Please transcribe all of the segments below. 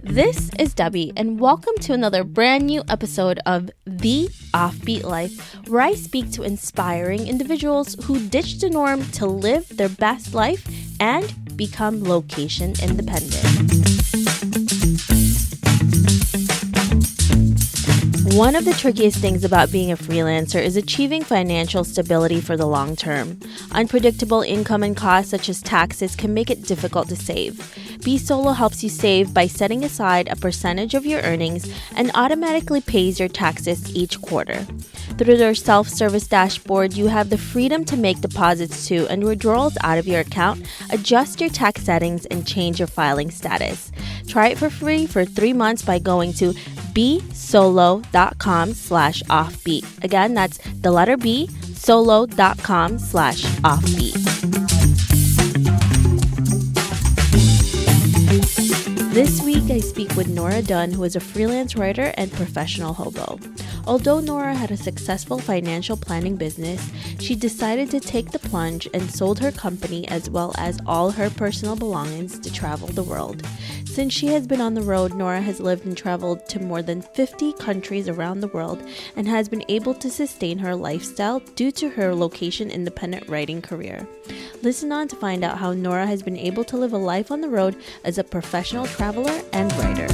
This is Debbie, and welcome to another brand new episode of The Offbeat Life, where I speak to inspiring individuals who ditch the norm to live their best life and become location independent. One of the trickiest things about being a freelancer is achieving financial stability for the long term. Unpredictable income and costs such as taxes can make it difficult to save. Be Solo helps you save by setting aside a percentage of your earnings and automatically pays your taxes each quarter. Through their self-service dashboard, you have the freedom to make deposits to and withdrawals out of your account, adjust your tax settings, and change your filing status. Try it for free for 3 months by going to bsolo.com/offbeat. Again, that's the letter B, solo.com/offbeat. This week, I speak with Nora Dunn, who is a freelance writer and professional hobo. Although Nora had a successful financial planning business, she decided to take the plunge and sold her company as well as all her personal belongings to travel the world. Since she has been on the road, Nora has lived and traveled to more than 50 countries around the world and has been able to sustain her lifestyle due to her location-independent writing career. Listen on to find out how Nora has been able to live a life on the road as a professional traveler and writer.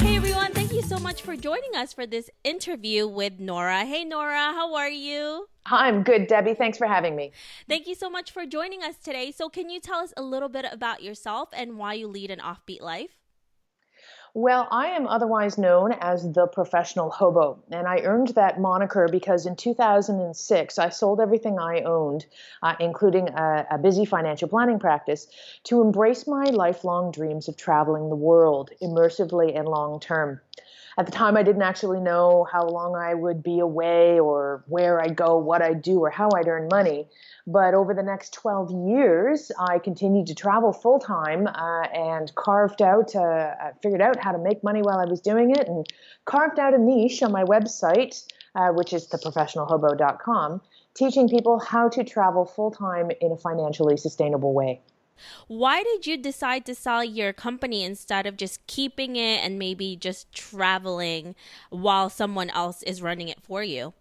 Hey everyone, thank you so much for joining us for this interview with Nora. Hey Nora, how are you? I'm good, Debbie. Thanks for having me. Thank you so much for joining us today. So can you tell us a little bit about yourself and why you lead an offbeat life? Well, I am otherwise known as the professional hobo, and I earned that moniker because in 2006, I sold everything I owned, including a busy financial planning practice, to embrace my lifelong dreams of traveling the world immersively and long term. At the time, I didn't actually know how long I would be away or where I'd go, what I'd do, or how I'd earn money. But over the next 12 years, I continued to travel full time and figured out how to make money while I was doing it, and carved out a niche on my website, which is theprofessionalhobo.com, teaching people how to travel full time in a financially sustainable way. Why did you decide to sell your company instead of just keeping it and maybe just traveling while someone else is running it for you?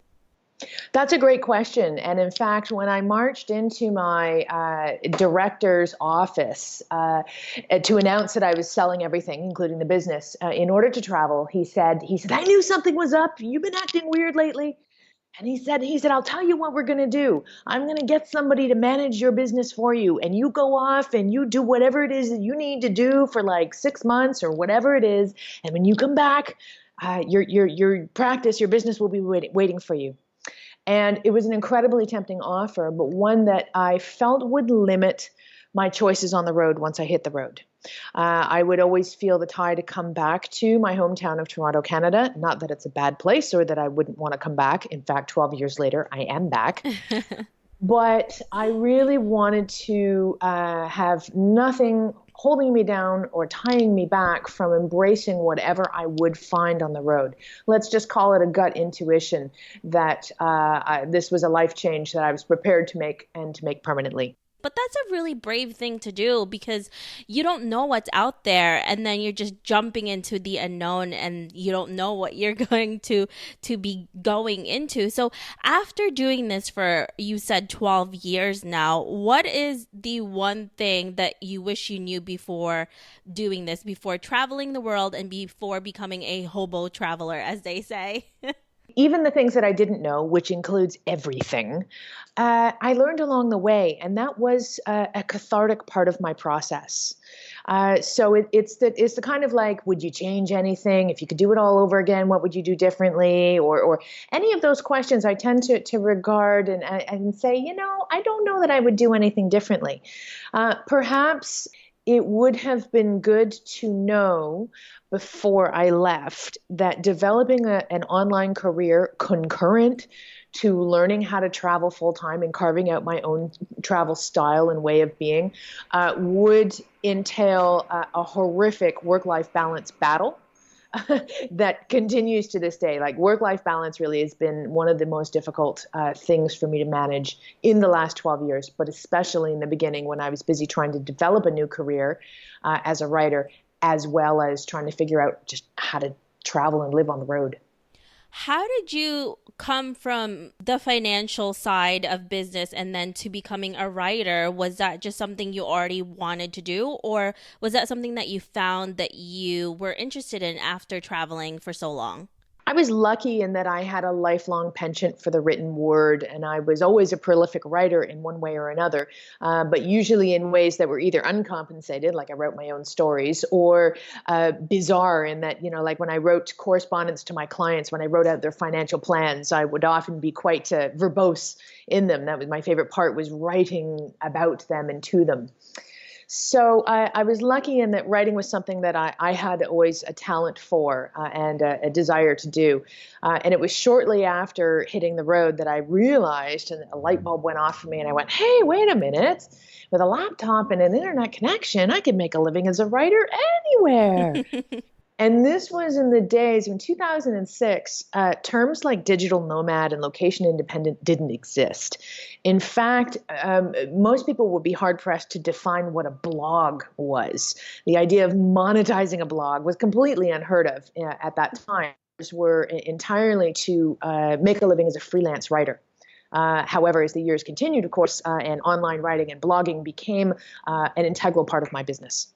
That's a great question. And in fact, when I marched into my director's office to announce that I was selling everything, including the business, in order to travel, he said, I knew something was up. You've been acting weird lately. And he said, I'll tell you what we're going to do. I'm going to get somebody to manage your business for you. And you go off and you do whatever it is that you need to do for like 6 months or whatever it is. And when you come back, your practice, your business will be waiting for you. And it was an incredibly tempting offer, but one that I felt would limit my choices on the road once I hit the road. I would always feel the tie to come back to my hometown of Toronto, Canada. Not that it's a bad place or that I wouldn't want to come back. In fact, 12 years later, I am back. But I really wanted to have nothing holding me down or tying me back from embracing whatever I would find on the road. Let's just call it a gut intuition that this was a life change that I was prepared to make and to make permanently. But that's a really brave thing to do because you don't know what's out there and then you're just jumping into the unknown and you don't know what you're going to be going into. So after doing this for, you said 12 years now, what is the one thing that you wish you knew before doing this, before traveling the world and before becoming a hobo traveler, as they say? Even the things that I didn't know, which includes everything, I learned along the way, and that was a cathartic part of my process. So it's the kind of like, would you change anything? If you could do it all over again, what would you do differently? Or any of those questions I tend to regard and say, I don't know that I would do anything differently. Perhaps it would have been good to know before I left that developing an online career concurrent to learning how to travel full time and carving out my own travel style and way of being would entail a horrific work-life balance battle that continues to this day. Like work-life balance really has been one of the most difficult things for me to manage in the last 12 years, but especially in the beginning when I was busy trying to develop a new career as a writer, as well as trying to figure out just how to travel and live on the road. How did you come from the financial side of business and then to becoming a writer? Was that just something you already wanted to do, or was that something that you found that you were interested in after traveling for so long? I was lucky in that I had a lifelong penchant for the written word, and I was always a prolific writer in one way or another, but usually in ways that were either uncompensated, like I wrote my own stories, or bizarre in that, like when I wrote correspondence to my clients, when I wrote out their financial plans, I would often be quite verbose in them. That was my favorite part, was writing about them and to them. So I was lucky in that writing was something that I had always a talent for and a desire to do. And it was shortly after hitting the road that I realized, and a light bulb went off for me, and I went, hey, wait a minute. With a laptop and an internet connection, I could make a living as a writer anywhere. And this was in the days when 2006, terms like digital nomad and location independent didn't exist. In fact, most people would be hard pressed to define what a blog was. The idea of monetizing a blog was completely unheard of at that time. Were entirely to make a living as a freelance writer. However, as the years continued, of course, and online writing and blogging became an integral part of my business.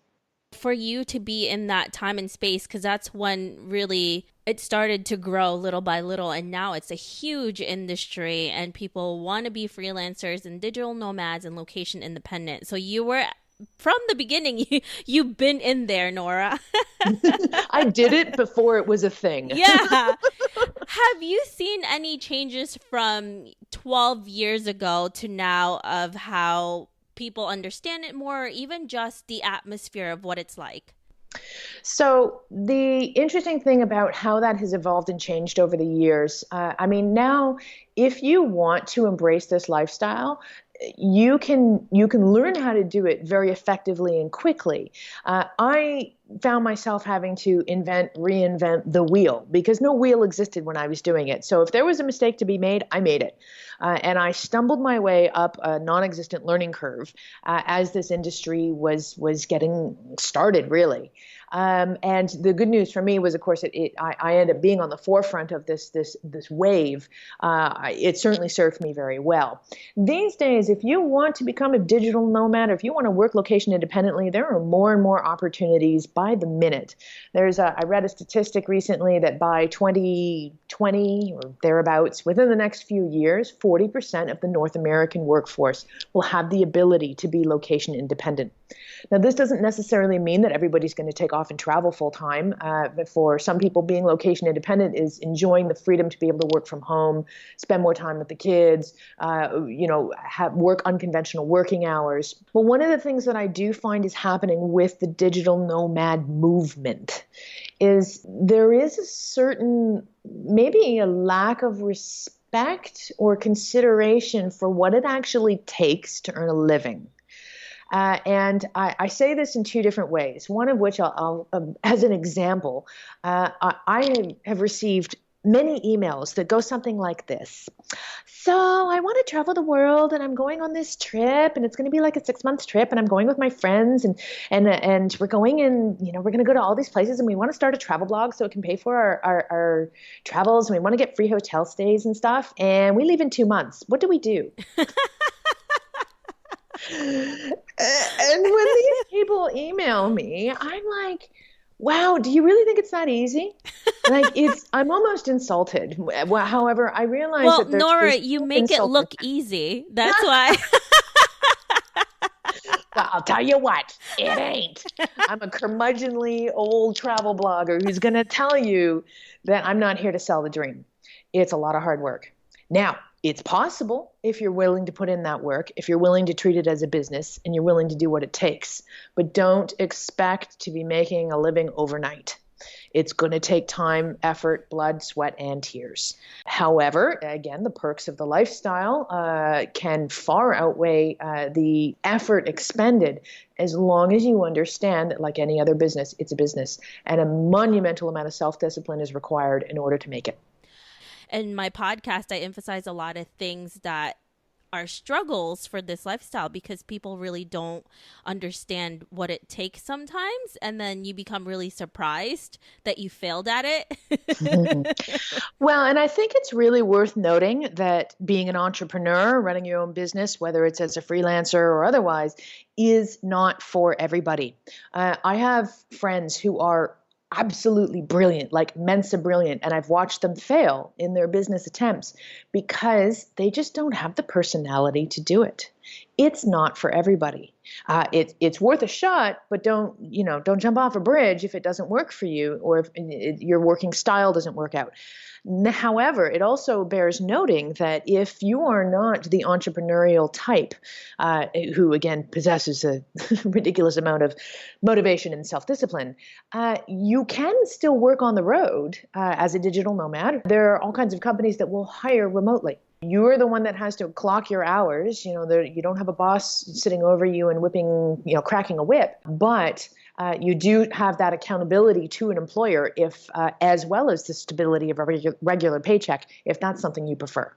For you to be in that time and space, because that's when really it started to grow little by little, and now it's a huge industry and people want to be freelancers and digital nomads and location independent. So you were, from the beginning, you've been in there, Nora. I did it before it was a thing. Yeah. Have you seen any changes from 12 years ago to now of how people understand it more, or even just the atmosphere of what it's like? So the interesting thing about how that has evolved and changed over the years, now if you want to embrace this lifestyle, you can learn how to do it very effectively and quickly. I found myself having to reinvent the wheel, because no wheel existed when I was doing it. So if there was a mistake to be made, I made it. And I stumbled my way up a non-existent learning curve as this industry was getting started, really. And the good news for me was, of course, I ended up being on the forefront of this wave. It certainly served me very well. These days, if you want to become a digital nomad, or if you want to work location independently, there are more and more opportunities by the minute. I read a statistic recently that by 2020 or thereabouts, within the next few years, 40% of the North American workforce will have the ability to be location independent. Now, this doesn't necessarily mean that everybody's going to take off and travel full time. But for some people, being location independent is enjoying the freedom to be able to work from home, spend more time with the kids, have work unconventional working hours. But one of the things that I do find is happening with the digital nomad movement is there is a certain, maybe a lack of respect or consideration for what it actually takes to earn a living. And I say this in two different ways, one of which I'll as an example, I have received many emails that go something like this. So I want to travel the world, and I'm going on this trip, and it's going to be like a 6-month trip, and I'm going with my friends, and we're going, and we're going to go to all these places, and we want to start a travel blog so it can pay for our travels, and we want to get free hotel stays and stuff, and we leave in 2 months. What do we do? And when these people email me, I'm like, wow, do you really think it's that easy? I'm almost insulted. However, I realize that Nora, you make it look easy. That's why. Well, I'll tell you what, it ain't. I'm a curmudgeonly old travel blogger who's going to tell you that I'm not here to sell the dream. It's a lot of hard work. Now, it's possible if you're willing to put in that work, if you're willing to treat it as a business and you're willing to do what it takes. But don't expect to be making a living overnight. It's going to take time, effort, blood, sweat, and tears. However, again, the perks of the lifestyle can far outweigh the effort expended, as long as you understand that, like any other business, it's a business, and a monumental amount of self-discipline is required in order to make it. In my podcast, I emphasize a lot of things that are struggles for this lifestyle because people really don't understand what it takes sometimes, and then you become really surprised that you failed at it. Well, and I think it's really worth noting that being an entrepreneur, running your own business, whether it's as a freelancer or otherwise, is not for everybody. I have friends who are absolutely brilliant, like Mensa brilliant, and I've watched them fail in their business attempts because they just don't have the personality to do it. It's not for everybody. It's worth a shot, but don't jump off a bridge if it doesn't work for you, or if your working style doesn't work out. However, it also bears noting that if you are not the entrepreneurial type, who again possesses a ridiculous amount of motivation and self-discipline, you can still work on the road as a digital nomad. There are all kinds of companies that will hire remotely. You're the one that has to clock your hours. You don't have a boss sitting over you and cracking a whip, but you do have that accountability to an employer, if as well as the stability of a regular paycheck, if that's something you prefer.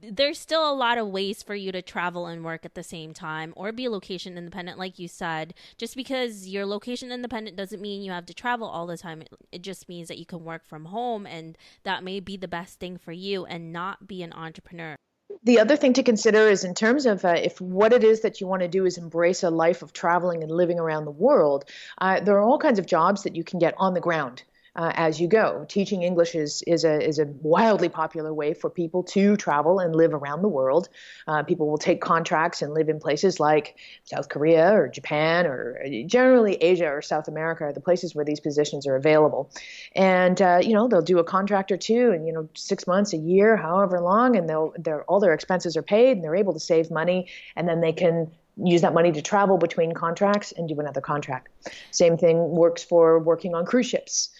There's still a lot of ways for you to travel and work at the same time, or be location independent, like you said. Just because you're location independent doesn't mean you have to travel all the time. It just means that you can work from home, and that may be the best thing for you and not be an entrepreneur. The other thing to consider is in terms of if what it is that you want to do is embrace a life of traveling and living around the world, there are all kinds of jobs that you can get on the ground as you go. Teaching English is a wildly popular way for people to travel and live around the world. People will take contracts and live in places like South Korea or Japan, or generally Asia or South America are the places where these positions are available. And they'll do a contract or two, and 6 months, a year, however long, and all their expenses are paid, and they're able to save money, and then they can use that money to travel between contracts and do another contract. Same thing works for working on cruise ships.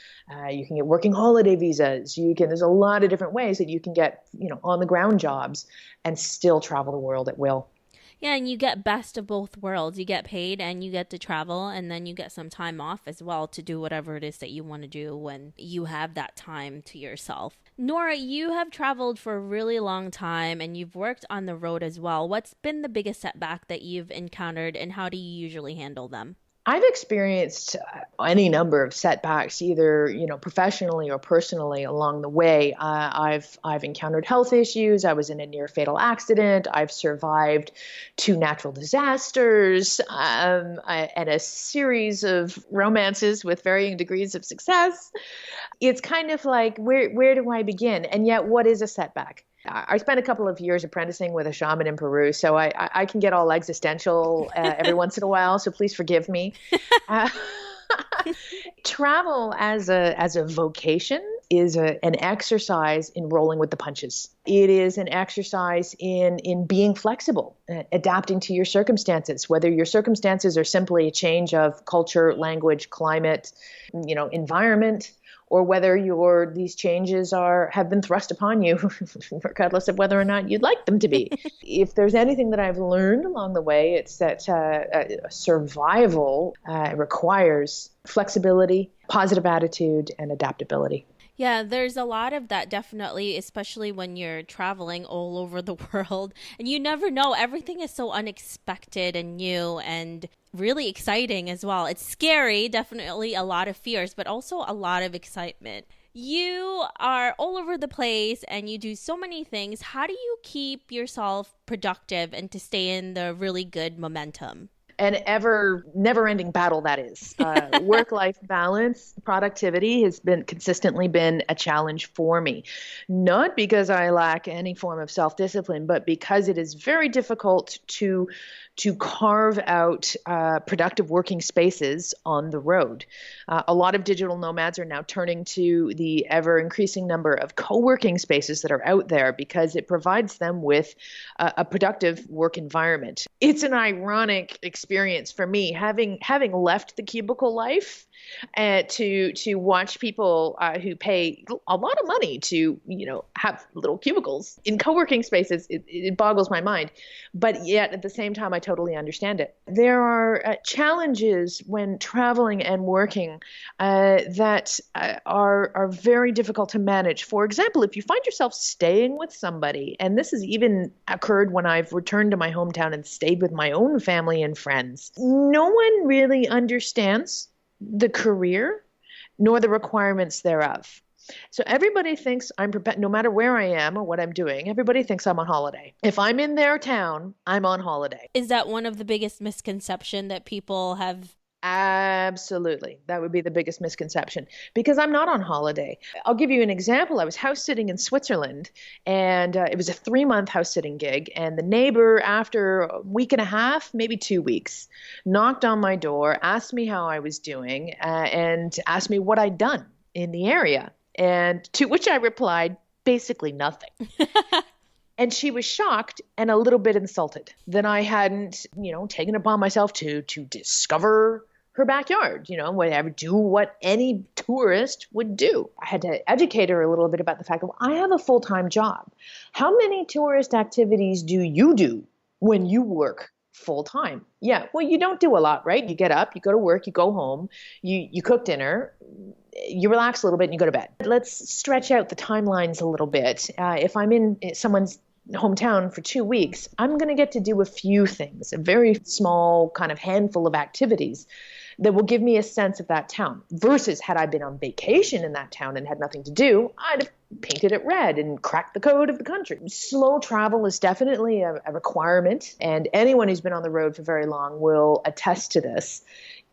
You can get working holiday visas. There's a lot of different ways that you can get, on the ground jobs and still travel the world at will. Yeah, and you get best of both worlds. You get paid and you get to travel, and then you get some time off as well to do whatever it is that you want to do when you have that time to yourself. Nora, you have traveled for a really long time and you've worked on the road as well. What's been the biggest setback that you've encountered, and how do you usually handle them? I've experienced any number of setbacks, either professionally or personally along the way. I've encountered health issues. I was in a near fatal accident. I've survived 2 natural disasters and a series of romances with varying degrees of success. It's kind of like, where do I begin? And yet, what is a setback? I spent a couple of years apprenticing with a shaman in Peru, so I can get all existential every once in a while, so please forgive me. Travel as a vocation is an exercise in rolling with the punches. It is an exercise in being flexible, adapting to your circumstances, whether your circumstances are simply a change of culture, language, climate, environment, or whether these changes have been thrust upon you, regardless of whether or not you'd like them to be. If there's anything that I've learned along the way, it's that survival requires flexibility, positive attitude, and adaptability. Yeah, there's a lot of that, definitely, especially when you're traveling all over the world. And you never know. Everything is so unexpected and new and really exciting as well. It's scary, definitely a lot of fears, but also a lot of excitement. You are all over the place and you do so many things. How do you keep yourself productive and to stay in the really good momentum? An never-ending battle, that is. Work-life balance, productivity has consistently been a challenge for me. Not because I lack any form of self-discipline, but because it is very difficult to carve out productive working spaces on the road. A lot of digital nomads are now turning to the ever-increasing number of co-working spaces that are out there because it provides them with a productive work environment. It's an ironic experience experience for me, having left the cubicle life, to watch people who pay a lot of money to have little cubicles in co-working spaces. It boggles my mind, but yet at the same time I totally understand it. There are challenges when traveling and working that are very difficult to manage. For example, if you find yourself staying with somebody, and this has even occurred when I've returned to my hometown and stayed with my own family and friends, no one really understands the career nor the requirements thereof. So everybody thinks I'm prepared, no matter where I am or what I'm doing, everybody thinks I'm on holiday. If I'm in their town, I'm on holiday. Is that one of the biggest misconceptions that people have? Absolutely. That would be the biggest misconception, because I'm not on holiday. I'll give you an example. I was house sitting in Switzerland, and it was a 3-month house sitting gig. And the neighbor, after a week and a half, maybe 2 weeks, knocked on my door, asked me how I was doing, and asked me what I'd done in the area. And to which I replied, basically nothing. And she was shocked and a little bit insulted that I hadn't, taken it upon myself to discover her backyard, whatever, do what any tourist would do. I had to educate her a little bit about the fact that I have a full-time job. How many tourist activities do you do when you work full-time? Yeah, well, you don't do a lot, right? You get up, you go to work, you go home, you cook dinner, you relax a little bit, and you go to bed. Let's stretch out the timelines a little bit. If I'm in someone's hometown for 2 weeks, I'm going to get to do a few things, a very small kind of handful of activities that will give me a sense of that town. Versus had I been on vacation in that town and had nothing to do, I'd have painted it red and cracked the code of the country. Slow travel is definitely a requirement, and anyone who's been on the road for very long will attest to this,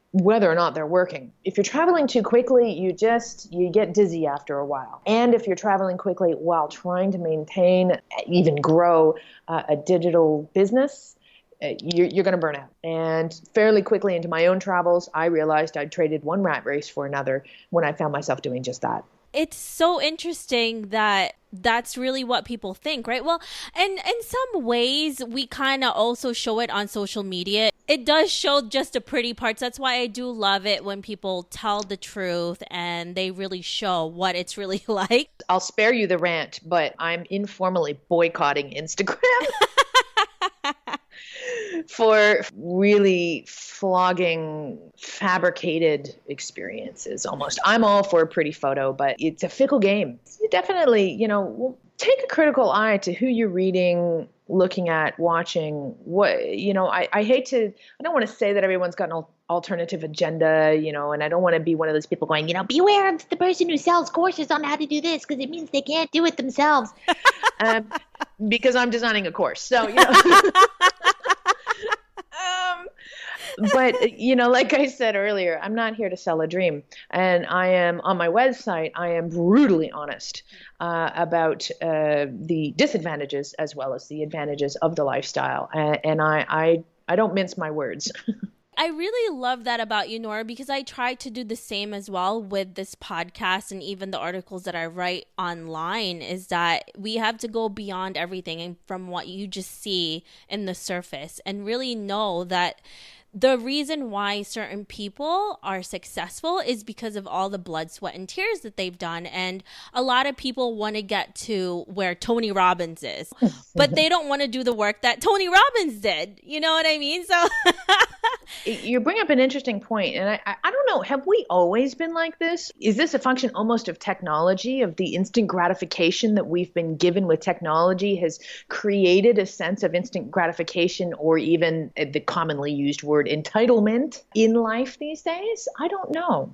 whether or not they're working. If you're traveling too quickly, you get dizzy after a while. And if you're traveling quickly while trying to maintain, even grow a digital business, you're going to burn out. And fairly quickly into my own travels, I realized I'd traded one rat race for another when I found myself doing just that. It's so interesting that that's really what people think, right? Well, and in some ways, we kind of also show it on social media. It does show just the pretty parts. That's why I do love it when people tell the truth and they really show what it's really like. I'll spare you the rant, but I'm informally boycotting Instagram. For really flogging, fabricated experiences almost. I'm all for a pretty photo, but it's a fickle game. You definitely, take a critical eye to who you're reading, looking at, watching. I don't want to say that everyone's got an alternative agenda, and I don't want to be one of those people going, beware of the person who sells courses on how to do this because it means they can't do it themselves. Because I'm designing a course. So, But, like I said earlier, I'm not here to sell a dream. And I am, on my website, I am brutally honest about the disadvantages as well as the advantages of the lifestyle. And I don't mince my words. I really love that about you, Nora, because I try to do the same as well with this podcast and even the articles that I write online, is that we have to go beyond everything and from what you just see in the surface and really know that the reason why certain people are successful is because of all the blood, sweat, and tears that they've done. And a lot of people want to get to where Tony Robbins is, but they don't want to do the work that Tony Robbins did. You know what I mean? So you bring up an interesting point. And I don't know, have we always been like this? Is this a function almost of technology, of the instant gratification that we've been given with technology has created a sense of instant gratification, or even the commonly used word entitlement in life these days? I don't know.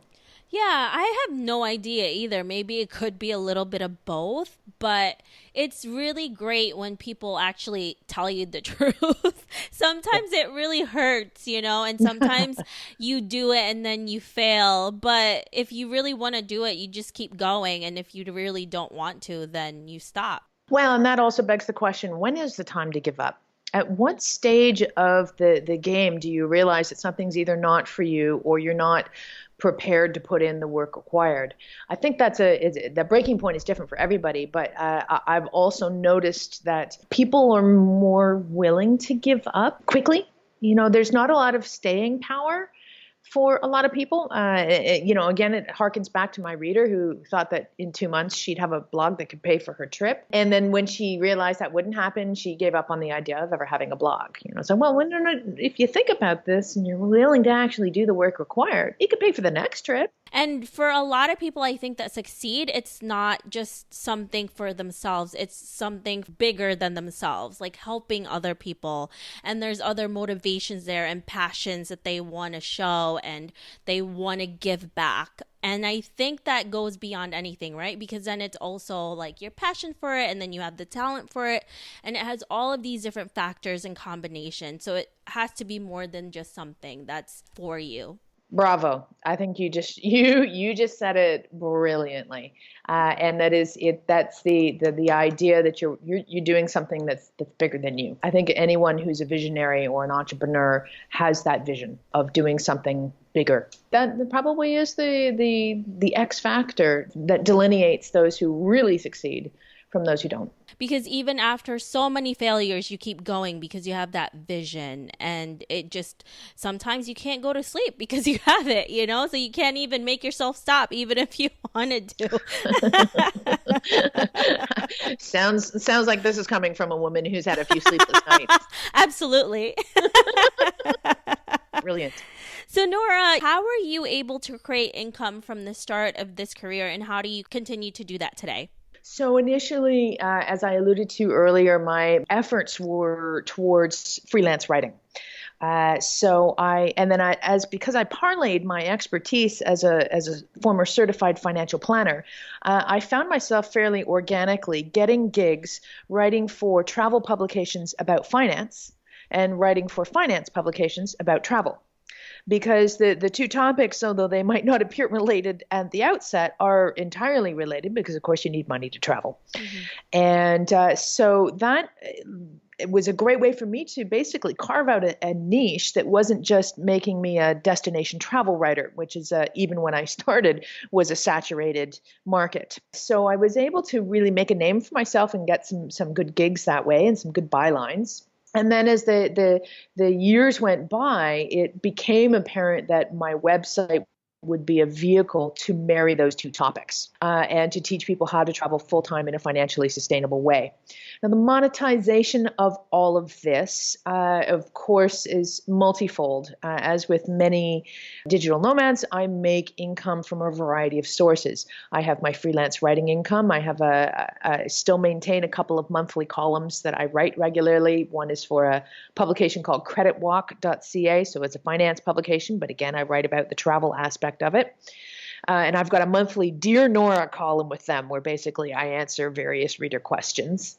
Yeah, I have no idea either. Maybe it could be a little bit of both, but it's really great when people actually tell you the truth. Sometimes it really hurts, and sometimes you do it and then you fail. But if you really want to do it, you just keep going. And if you really don't want to, then you stop. Well, and that also begs the question, when is the time to give up? At what stage of the game do you realize that something's either not for you or you're not prepared to put in the work required? I think the breaking point is different for everybody, but I've also noticed that people are more willing to give up quickly There's not a lot of staying power for a lot of people. Again, it harkens back to my reader who thought that in 2 months she'd have a blog that could pay for her trip. And then when she realized that wouldn't happen, she gave up on the idea of ever having a blog. So, if you think about this and you're willing to actually do the work required, you could pay for the next trip. And for a lot of people, I think that succeed, it's not just something for themselves. It's something bigger than themselves, like helping other people. And there's other motivations there and passions that they want to show and they want to give back. And I think that goes beyond anything, right? Because then it's also like your passion for it and then you have the talent for it. And it has all of these different factors and combinations. So it has to be more than just something that's for you. Bravo. I think you just said it brilliantly. And that is it. That's the idea that you're doing something that's bigger than you. I think anyone who's a visionary or an entrepreneur has that vision of doing something bigger. That probably is the X factor that delineates those who really succeed from those who don't. Because even after so many failures, you keep going because you have that vision, and it just, sometimes you can't go to sleep because you have it, so you can't even make yourself stop even if you wanted to. Sounds like this is coming from a woman who's had a few sleepless nights. Absolutely. Brilliant. So Nora, how were you able to create income from the start of this career, and how do you continue to do that today? So initially, as I alluded to earlier, my efforts were towards freelance writing. Because I parlayed my expertise as a former certified financial planner, I found myself fairly organically getting gigs writing for travel publications about finance and writing for finance publications about travel. Because the two topics, although they might not appear related at the outset, are entirely related because, of course, you need money to travel. Mm-hmm. And so that it was a great way for me to basically carve out a niche that wasn't just making me a destination travel writer, which is even when I started was a saturated market. So I was able to really make a name for myself and get some good gigs that way and some good bylines. And then as the years went by, it became apparent that my website would be a vehicle to marry those two topics and to teach people how to travel full-time in a financially sustainable way. Now, the monetization of all of this, of course, is multifold. As with many digital nomads, I make income from a variety of sources. I have my freelance writing income. I still maintain a couple of monthly columns that I write regularly. One is for a publication called creditwalk.ca, so it's a finance publication, but again, I write about the travel aspect of it. And I've got a monthly Dear Nora column with them where basically I answer various reader questions.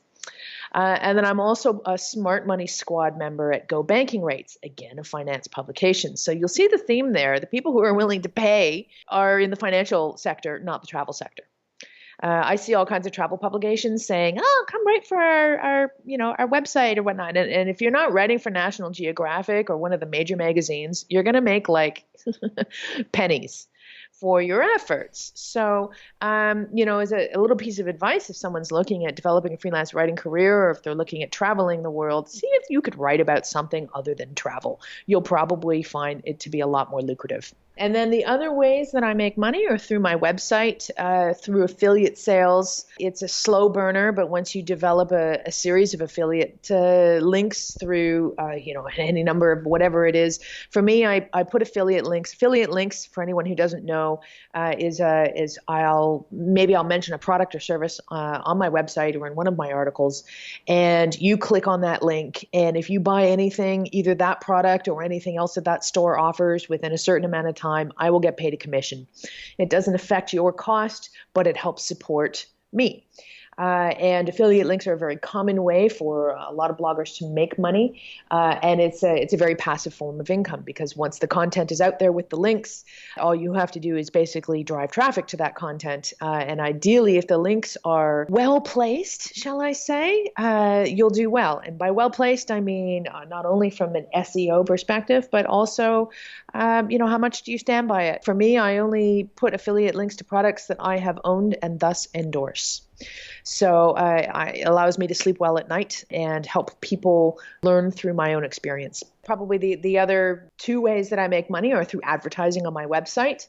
And then I'm also a Smart Money Squad member at Go Banking Rates, again, a finance publication. So you'll see the theme there. The people who are willing to pay are in the financial sector, not the travel sector. I see all kinds of travel publications saying, "Oh, come write for our website or whatnot." And if you're not writing for National Geographic or one of the major magazines, you're going to make like pennies for your efforts. So, as a little piece of advice, if someone's looking at developing a freelance writing career, or if they're looking at traveling the world, see if you could write about something other than travel. You'll probably find it to be a lot more lucrative. And then the other ways that I make money are through my website, through affiliate sales. It's a slow burner, but once you develop a series of affiliate links through, any number of whatever it is. For me, I put affiliate links. Affiliate links, for anyone who doesn't know, I'll mention a product or service on my website or in one of my articles, and you click on that link. And if you buy anything, either that product or anything else that store offers within a certain amount of time, I will get paid a commission. It doesn't affect your cost, but it helps support me. And affiliate links are a very common way for a lot of bloggers to make money. And it's a very passive form of income because once the content is out there with the links, all you have to do is basically drive traffic to that content. And ideally, if the links are well placed, shall I say, you'll do well. And by well placed, I mean not only from an SEO perspective, but also, how much do you stand by it? For me, I only put affiliate links to products that I have owned and thus endorse. So it allows me to sleep well at night and help people learn through my own experience. Probably the other two ways that I make money are through advertising on my website,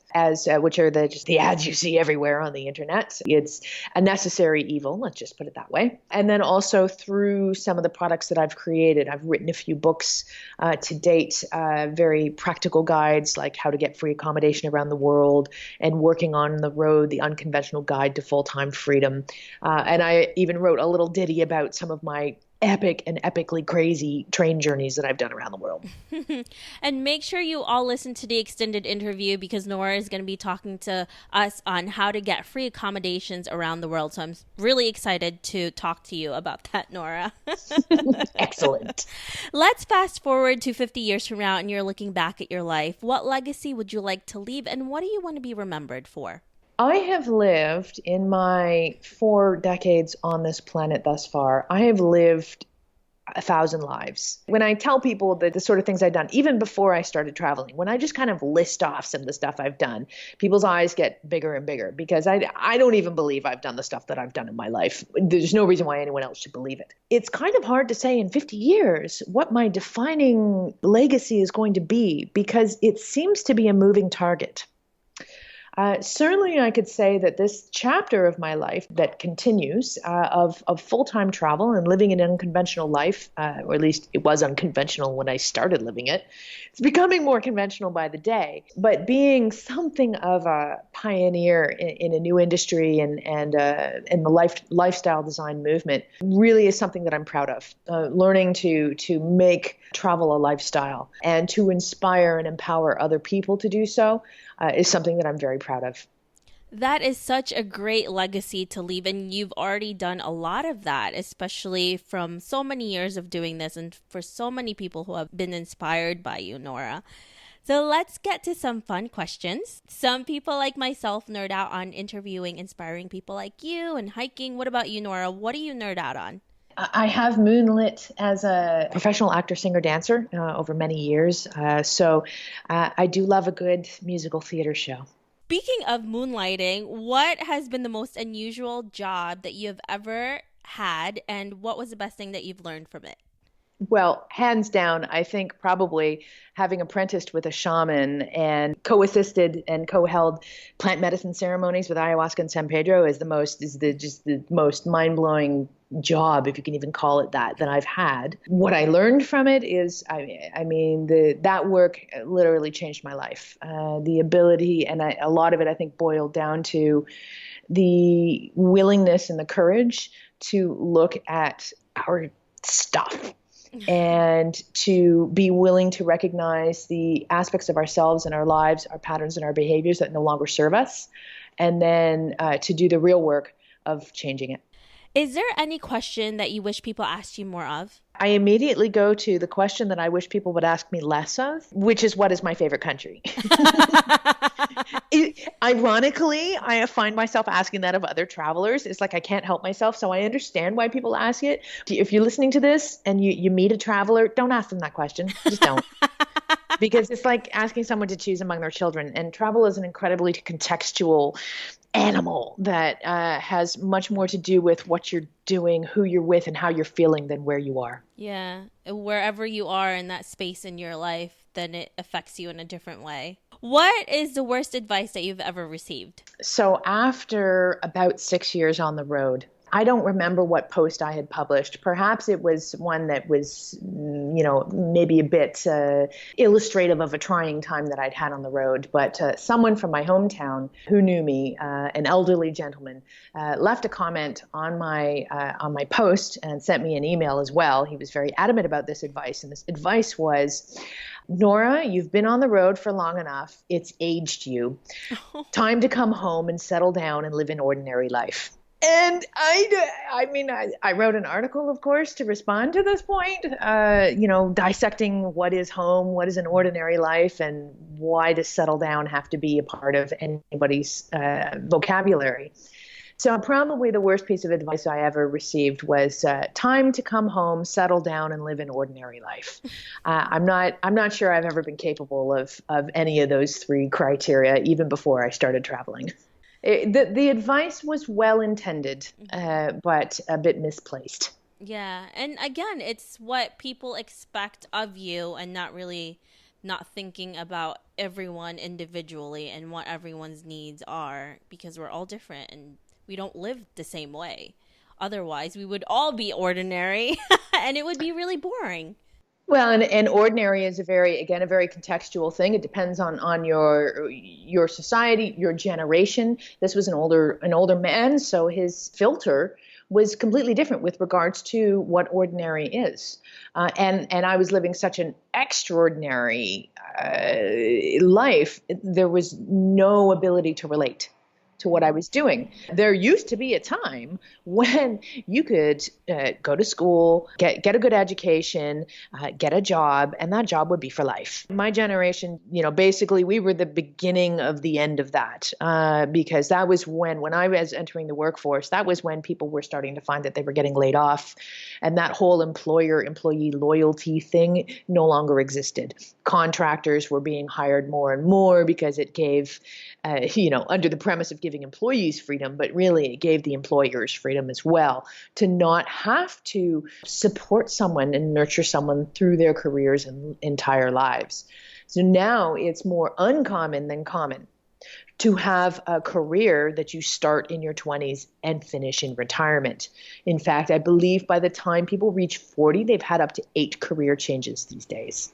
which are just the ads you see everywhere on the internet. It's a necessary evil, let's just put it that way. And then also through some of the products that I've created. I've written a few books to date, very practical guides like how to get free accommodation around the world and working on the road, the unconventional guide to full-time freedom. And I even wrote a little ditty about some of my epic and epically crazy train journeys that I've done around the world. And make sure you all listen to the extended interview because Nora is going to be talking to us on how to get free accommodations around the world. So I'm really excited to talk to you about that, Nora. Excellent. Let's fast forward to 50 years from now and you're looking back at your life. What legacy would you like to leave and what do you want to be remembered for? I have lived in my 4 decades on this planet thus far. I have lived 1,000 lives. When I tell people that the sort of things I've done, even before I started traveling, when I just kind of list off some of the stuff I've done, people's eyes get bigger and bigger because I don't even believe I've done the stuff that I've done in my life. There's no reason why anyone else should believe it. It's kind of hard to say in 50 years what my defining legacy is going to be because it seems to be a moving target. Certainly, I could say that this chapter of my life that continues of full-time travel and living an unconventional life, or at least it was unconventional when I started living it, it's becoming more conventional by the day. But being something of a pioneer in a new industry and in the lifestyle design movement really is something that I'm proud of. Learning to make travel a lifestyle and to inspire and empower other people to do so is something that I'm very proud of. That is such a great legacy to leave, and you've already done a lot of that, especially from so many years of doing this and for so many people who have been inspired by you, Nora. So let's get to some fun questions. Some people like myself nerd out on interviewing inspiring people like you and hiking. What about you, Nora? What do you nerd out on? I have moonlit as a professional actor, singer, dancer over many years. So I do love a good musical theater show. Speaking of moonlighting, what has been the most unusual job that you have ever had, and what was the best thing that you've learned from it? Well, hands down, I think probably having apprenticed with a shaman and co-assisted and co-held plant medicine ceremonies with ayahuasca and San Pedro is the most mind-blowing job, if you can even call it that I've had. What I learned from it is, that work literally changed my life. The ability, and a lot of it I think boiled down to the willingness and the courage to look at our stuff and to be willing to recognize the aspects of ourselves and our lives, our patterns and our behaviors that no longer serve us, and then to do the real work of changing it. Is there any question that you wish people asked you more of? I immediately go to the question that I wish people would ask me less of, which is what is my favorite country? Ironically, I find myself asking that of other travelers. It's like I can't help myself, so I understand why people ask it. If you're listening to this and you meet a traveler, don't ask them that question. Just don't. Because it's like asking someone to choose among their children. And travel is an incredibly contextual animal that has much more to do with what you're doing, who you're with, and how you're feeling than where you are. Yeah. Wherever you are in that space in your life, then it affects you in a different way. What is the worst advice that you've ever received? So after about 6 years on the road, I don't remember what post I had published. Perhaps it was one that was, maybe a bit illustrative of a trying time that I'd had on the road. But someone from my hometown who knew me, an elderly gentleman, left a comment on my post and sent me an email as well. He was very adamant about this advice. And this advice was, Nora, you've been on the road for long enough. It's aged you. Time to come home and settle down and live an ordinary life. And I wrote an article, of course, to respond to this point, dissecting what is home, what is an ordinary life, and why does settle down have to be a part of anybody's vocabulary. So probably the worst piece of advice I ever received was time to come home, settle down, and live an ordinary life. I'm not sure I've ever been capable of any of those 3 criteria, even before I started traveling. The advice was well intended, but a bit misplaced. Yeah. And again, it's what people expect of you and not thinking about everyone individually and what everyone's needs are, because we're all different and we don't live the same way. Otherwise, we would all be ordinary and it would be really boring. Well, and ordinary is a very contextual thing. It depends on your society, your generation. This was an older man, so his filter was completely different with regards to what ordinary is. And I was living such an extraordinary life. There was no ability to relate to what I was doing. There used to be a time when you could go to school, get a good education, get a job, and that job would be for life. My generation, basically we were the beginning of the end of that, because that was when I was entering the workforce, that was when people were starting to find that they were getting laid off, and that whole employer-employee loyalty thing no longer existed. Contractors were being hired more and more because it gave under the premise of giving employees freedom, but really it gave the employers freedom as well to not have to support someone and nurture someone through their careers and entire lives. So now it's more uncommon than common to have a career that you start in your 20s and finish in retirement. In fact, I believe by the time people reach 40, they've had up to 8 career changes these days.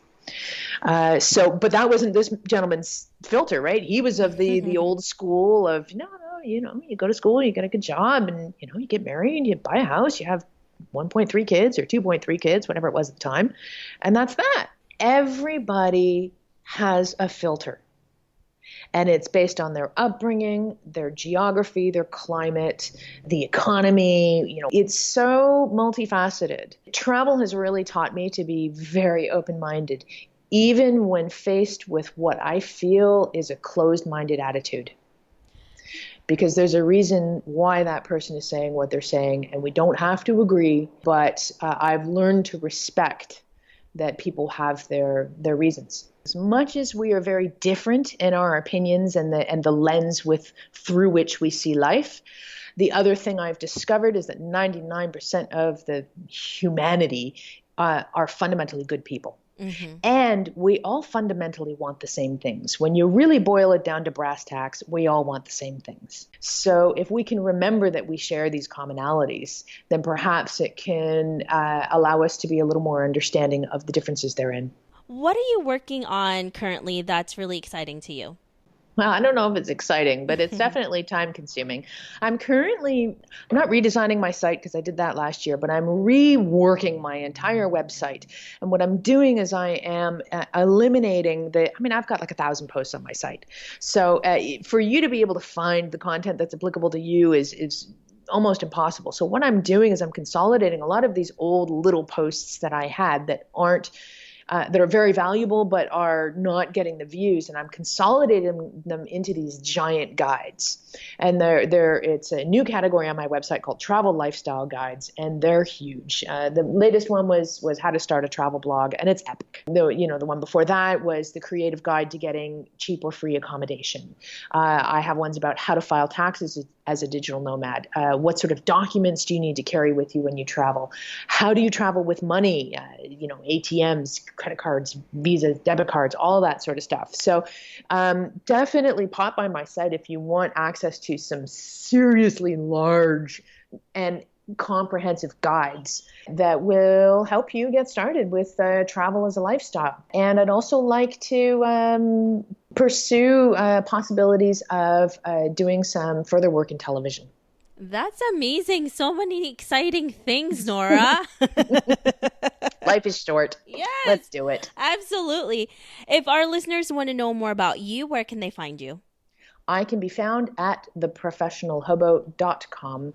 But that wasn't this gentleman's filter, right? He was of the old school of, no, you go to school, you get a good job, and, you get married, you buy a house, you have 1.3 kids or 2.3 kids, whatever it was at the time. And that's that. Everybody has a filter. And it's based on their upbringing, their geography, their climate, the economy. It's so multifaceted. Travel has really taught me to be very open-minded, even when faced with what I feel is a closed-minded attitude. Because there's a reason why that person is saying what they're saying, and we don't have to agree, but I've learned to respect that people have their reasons. As much as we are very different in our opinions and the lens through which we see life, the other thing I've discovered is that 99% of the humanity are fundamentally good people. Mm-hmm. And we all fundamentally want the same things. When you really boil it down to brass tacks, we all want the same things. So if we can remember that we share these commonalities, then perhaps it can allow us to be a little more understanding of the differences therein. What are you working on currently that's really exciting to you? Well, I don't know if it's exciting, but it's definitely time consuming. I'm not redesigning my site because I did that last year, but I'm reworking my entire website. And what I'm doing is I am eliminating I've got like 1,000 posts on my site. So for you to be able to find the content that's applicable to you is almost impossible. So what I'm doing is I'm consolidating a lot of these old little posts that I had that are very valuable but are not getting the views, and I'm consolidating them into these giant guides. And it's a new category on my website called travel lifestyle guides, and they're huge. The latest one was how to start a travel blog, and it's epic. The one before that was the creative guide to getting cheap or free accommodation. I have ones about how to file taxes as a digital nomad. What sort of documents do you need to carry with you when you travel? How do you travel with money? ATMs, credit cards, Visa, debit cards, all that sort of stuff. So definitely pop by my site if you want access to some seriously large and comprehensive guides that will help you get started with travel as a lifestyle. And I'd also like to pursue possibilities of doing some further work in television. That's amazing. So many exciting things, Nora. Life is short. Yes. Let's do it. Absolutely. If our listeners want to know more about you, where can they find you? I can be found at theprofessionalhobo.com,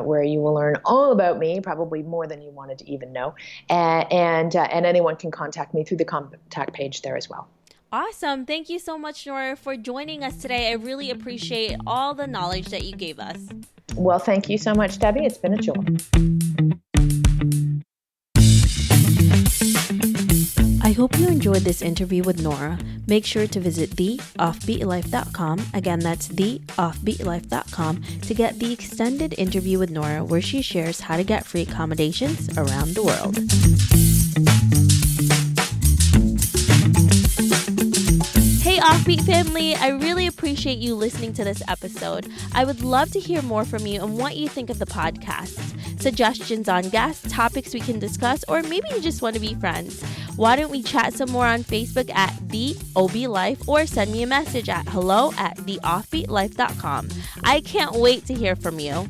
where you will learn all about me, probably more than you wanted to even know. And anyone can contact me through the contact page there as well. Awesome. Thank you so much, Nora, for joining us today. I really appreciate all the knowledge that you gave us. Well, thank you so much, Debbie. It's been a joy. I hope you enjoyed this interview with Nora. Make sure to visit theoffbeatlife.com. Again, that's theoffbeatlife.com to get the extended interview with Nora, where she shares how to get free accommodations around the world. Hey Offbeat family, I really appreciate you listening to this episode. I would love to hear more from you and what you think of the podcast. Suggestions on guests, topics we can discuss, or maybe you just want to be friends. Why don't we chat some more on Facebook at The OB Life, or send me a message at hello@theoffbeatlife.com. I can't wait to hear from you.